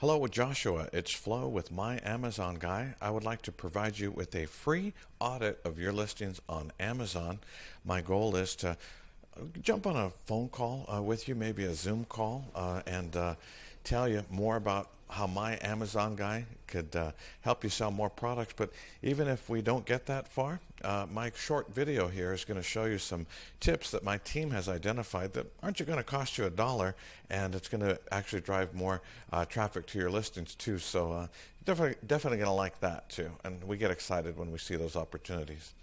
Hello with Joshua. It's Flo with My Amazon Guy. I would like to provide you with a free audit of your listings on Amazon. My goal is to jump on a phone call with you, maybe a Zoom call, and tell you more about how My Amazon Guy could help you sell more products. But even if we don't get that far, my short video here is going to show you some tips that my team has identified that aren't going to cost you $1, and it's going to actually drive more traffic to your listings too. So definitely going to like that too, and we get excited when we see those opportunities.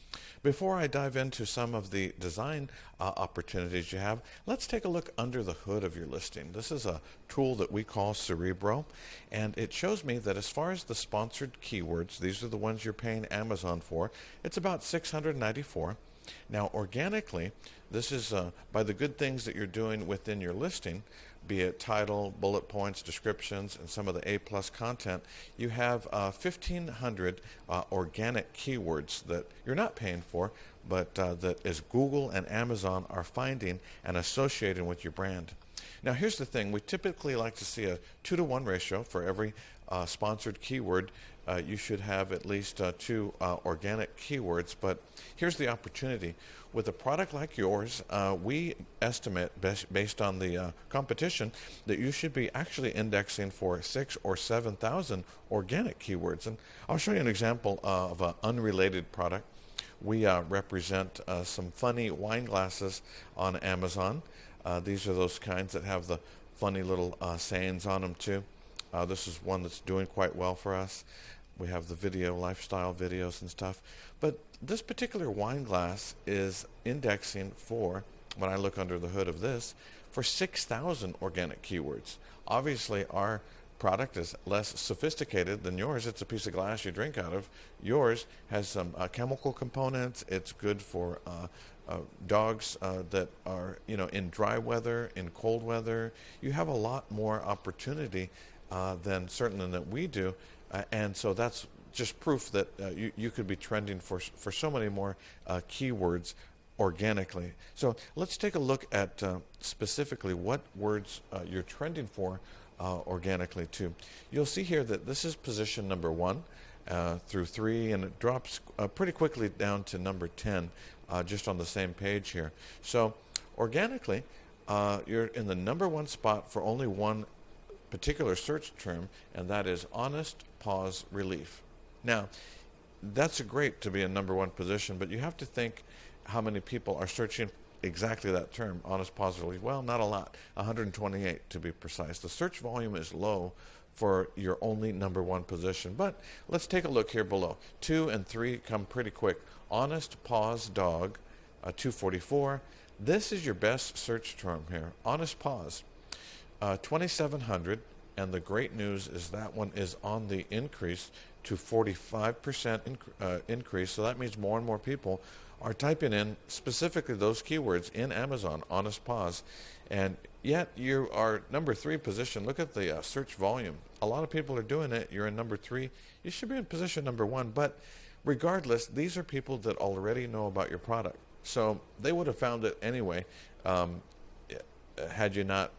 Before I dive into some of the design opportunities you have, let's take a look under the hood of your listing. This is a tool that we call Cerebro, and it shows me that as far as the sponsored keywords, these are the ones you're paying Amazon for, it's about 694. Now, organically, this is by the good things that you're doing within your listing, be it title, bullet points, descriptions, and some of the A-plus content, you have 1,500 organic keywords that you're not paying for, but that as Google and Amazon are finding and associating with your brand. Now, here's the thing. We typically like to see a 2-to-1 ratio for every sponsored keyword. You should have at least 2 organic keywords, but here's the opportunity. With a product like yours, we estimate, based on the competition, that you should be actually indexing for 6,000 or 7,000 organic keywords. And I'll show you an example of an unrelated product. We represent some funny wine glasses on Amazon. These are those kinds that have the funny little sayings on them too. This is one that's doing quite well for us. We have the video, lifestyle videos and stuff. But this particular wine glass is indexing for, when I look under the hood of this, for 6,000 organic keywords. Obviously, our product is less sophisticated than yours. It's a piece of glass you drink out of. Yours has some chemical components. It's good for dogs that are, in dry weather, in cold weather. You have a lot more opportunity than certainly that we do, and so that's just proof that you could be trending for so many more keywords organically. So let's take a look at specifically what words you're trending for organically too. You'll see here that this is position number 1 through 3, and it drops pretty quickly down to number 10 just on the same page here. So organically, you're in the number 1 spot for only one particular search term, and that is honest paws relief. Now, that's great to be in number 1 position, but you have to think how many people are searching exactly that term, honest paws relief. Well, not a lot, 128 to be precise. The search volume is low for your only number 1 position, but let's take a look here below. 2 and 3 come pretty quick. Honest paws dog, 244. This is your best search term here, honest paws. 2,700, and the great news is that one is on the increase to 45% increase, so that means more and more people are typing in specifically those keywords in Amazon, honest paws, and yet you are number 3 position. Look at the search volume. A lot of people are doing it. You're in number 3. You should be in position number 1, but regardless, these are people that already know about your product, so they would have found it anyway had you not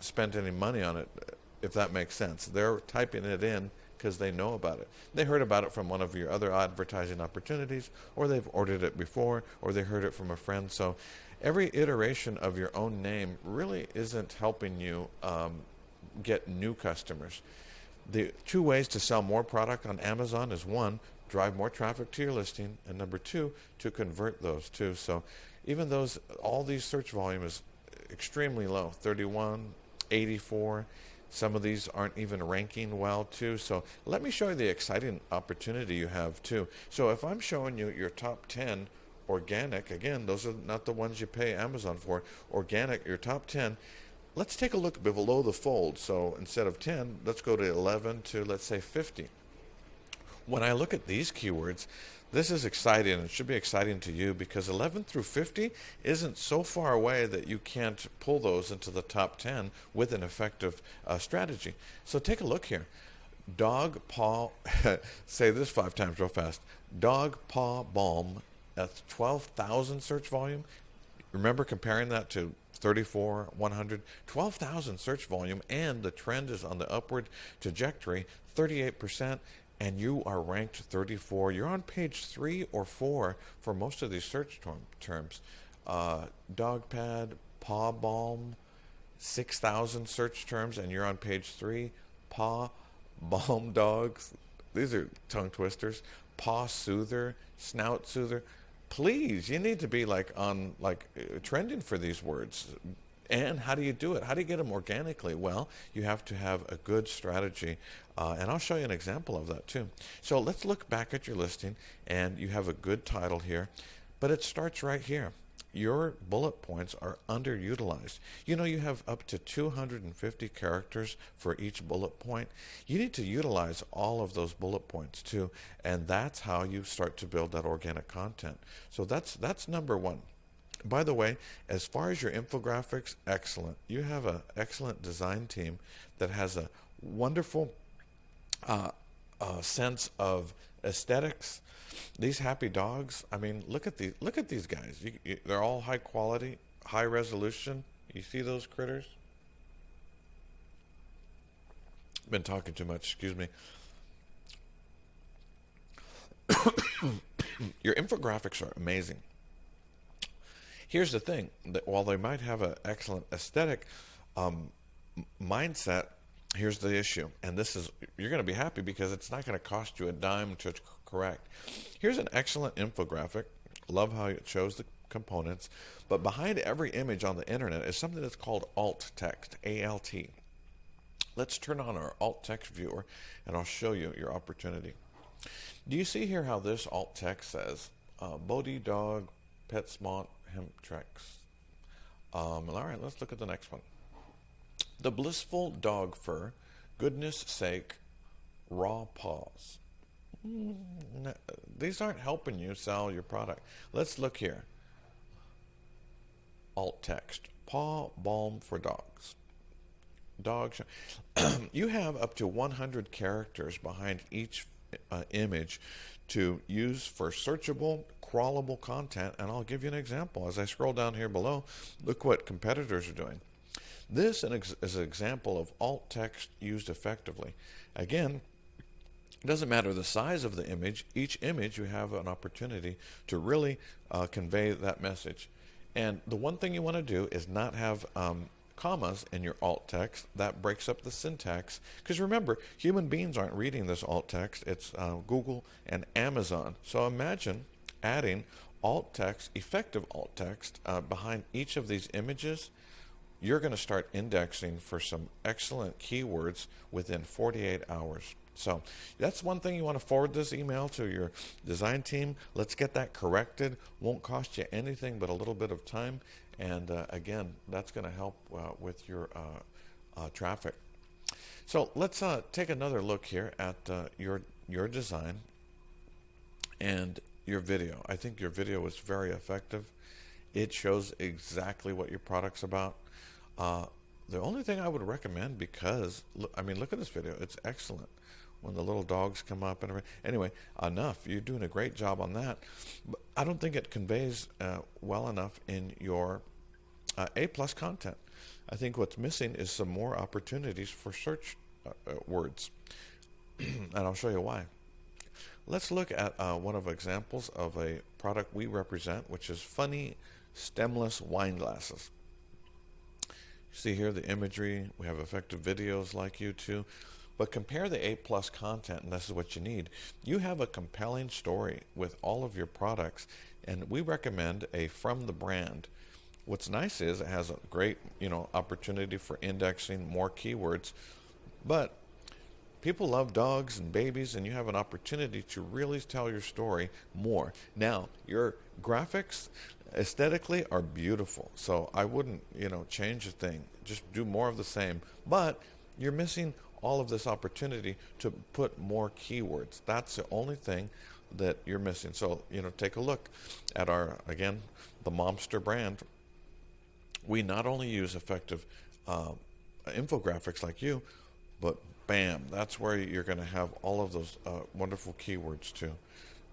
spent any money on it, if that makes sense. They're typing it in because they know about it. They heard about it from one of your other advertising opportunities, or they've ordered it before, or they heard it from a friend. So every iteration of your own name really isn't helping you get new customers. The 2 ways to sell more product on Amazon is 1, drive more traffic to your listing, and number 2, to convert those too. So even those, all these search volume is extremely low, 31, 84. Some of these aren't even ranking well too. So let me show you the exciting opportunity you have too. So if I'm showing you your top 10 organic, again, those are not the ones you pay Amazon for, organic, your top 10, let's take a look below the fold. So instead of 10, let's go to 11 to, let's say, 50. When I look at these keywords, this is exciting, and it should be exciting to you, because 11 through 50 isn't so far away that you can't pull those into the top 10 with an effective strategy. So take a look here. Dog paw, say this 5 times real fast. Dog paw balm, that's 12,000 search volume. Remember comparing that to 34, 100, 12,000 search volume, and the trend is on the upward trajectory, 38%, and you are ranked 34. You're on page 3 or 4 for most of these search terms. Dog pad, paw balm, 6,000 search terms, and you're on page 3. Paw balm dogs. These are tongue twisters. Paw soother, snout soother. Please, you need to be trending for these words. And how do you do it? How do you get them organically? Well, you have to have a good strategy, and I'll show you an example of that too. So let's look back at your listing, and you have a good title here, but it starts right here. Your bullet points are underutilized. You know, you have up to 250 characters for each bullet point. You need to utilize all of those bullet points too, and that's how you start to build that organic content. So that's number one. By the way, as far as your infographics, excellent. You have an excellent design team that has a wonderful sense of aesthetics. These happy dogs, I mean, look at these guys. They're all high quality, high resolution. You see those critters? Been talking too much, excuse me. Your infographics are amazing. Here's the thing, that while they might have an excellent aesthetic mindset, here's the issue, and you're going to be happy because it's not going to cost you a dime to correct. Here's an excellent infographic. Love how it shows the components, but behind every image on the internet is something that's called alt text, A-L-T. Let's turn on our alt text viewer, and I'll show you your opportunity. Do you see here how this alt text says, Bodie dog, PetSmart, Hemtrex. All right, let's look at the next one. The blissful dog fur, goodness sake, raw paws. These aren't helping you sell your product. Let's look here. Alt text, paw balm for dogs. You have up to 100 characters behind each image to use for searchable, crawlable content, and I'll give you an example. As I scroll down here below, look what competitors are doing. This is an example of alt text used effectively. Again, it doesn't matter the size of the image. Each image you have an opportunity to really convey that message. And the one thing you want to do is not have commas in your alt text. That breaks up the syntax. Because remember, human beings aren't reading this alt text. It's Google and Amazon. So imagine adding alt text, effective alt text, behind each of these images. You're going to start indexing for some excellent keywords within 48 hours. So that's one thing. You want to forward this email to your design team. Let's get that corrected. Won't cost you anything but a little bit of time. And again, that's going to help with your traffic. So let's take another look here at your design and your video. I think your video was very effective. It shows exactly what your product's about. The only thing I would recommend, because look at this video. It's excellent. When the little dogs come up and everything. Anyway, enough. You're doing a great job on that. But I don't think it conveys well enough in your A-plus content. I think what's missing is some more opportunities for search words. And I'll show you why. Let's look at one of the examples of a product we represent, which is funny stemless wine glasses. See here the imagery. We have effective videos like you too. But compare the A-plus content, and this is what you need. You have a compelling story with all of your products, and we recommend a from the brand. What's nice is it has a great, opportunity for indexing more keywords, but people love dogs and babies, and you have an opportunity to really tell your story more. Now, your graphics aesthetically are beautiful, so I wouldn't, change a thing. Just do more of the same, but you're missing all of this opportunity to put more keywords. That's the only thing that you're missing. So, take a look at our, again, the Momster brand. We not only use effective infographics like you, but bam, that's where you're going to have all of those wonderful keywords too.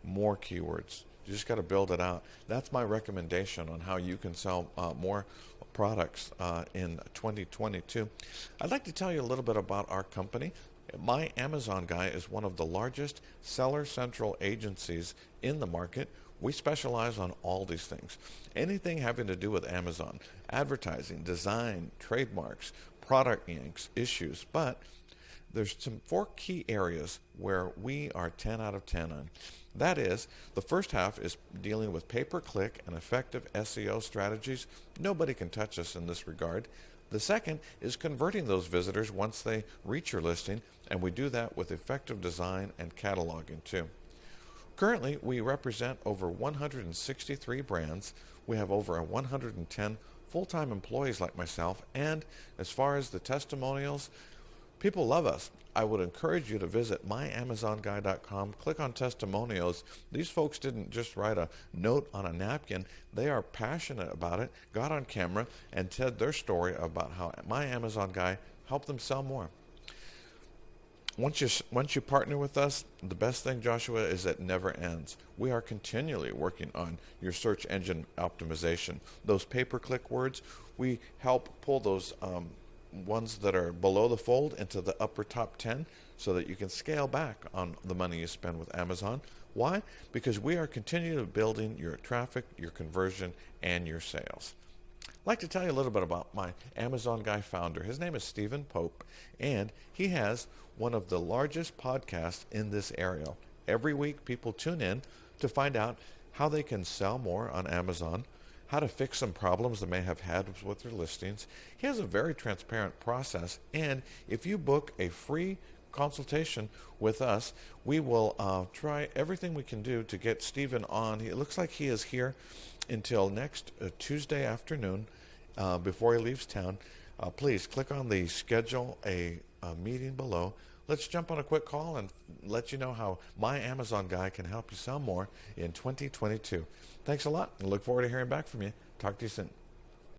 More keywords. You just got to build it out. That's my recommendation on how you can sell more products in 2022. I'd like to tell you a little bit about our company. My Amazon Guy is one of the largest seller central agencies in the market. We specialize on all these things. Anything having to do with Amazon, advertising, design, trademarks, product yanks, issues. But there's some 4 key areas where we are 10 out of 10 on. That is, the first half is dealing with pay-per-click and effective SEO strategies. Nobody can touch us in this regard. The second is converting those visitors once they reach your listing, and we do that with effective design and cataloging too. Currently, we represent over 163 brands. We have over 110 full-time employees like myself, and as far as the testimonials, people love us. I would encourage you to visit myamazonguy.com, click on testimonials. These folks didn't just write a note on a napkin. They are passionate about it, got on camera, and told their story about how My Amazon Guy helped them sell more. Once you partner with us, the best thing, Joshua, is it never ends. We are continually working on your search engine optimization. Those pay-per-click words, we help pull those ones that are below the fold into the upper top 10 so that you can scale back on the money you spend with Amazon. Why? Because we are continually building your traffic, your conversion, and your sales. I'd like to tell you a little bit about my Amazon Guy founder. His name is Stephen Pope, and he has one of the largest podcasts in this area. Every week, people tune in to find out how they can sell more on Amazon, how to fix some problems they may have had with their listings. He has a very transparent process, and if you book a free consultation with us, we will try everything we can do to get Stephen on. It looks like he is here until next Tuesday afternoon before he leaves town. Please click on the schedule a meeting below. Let's jump on a quick call and let you know how My Amazon Guy can help you sell more in 2022. Thanks a lot, and look forward to hearing back from you. Talk to you soon.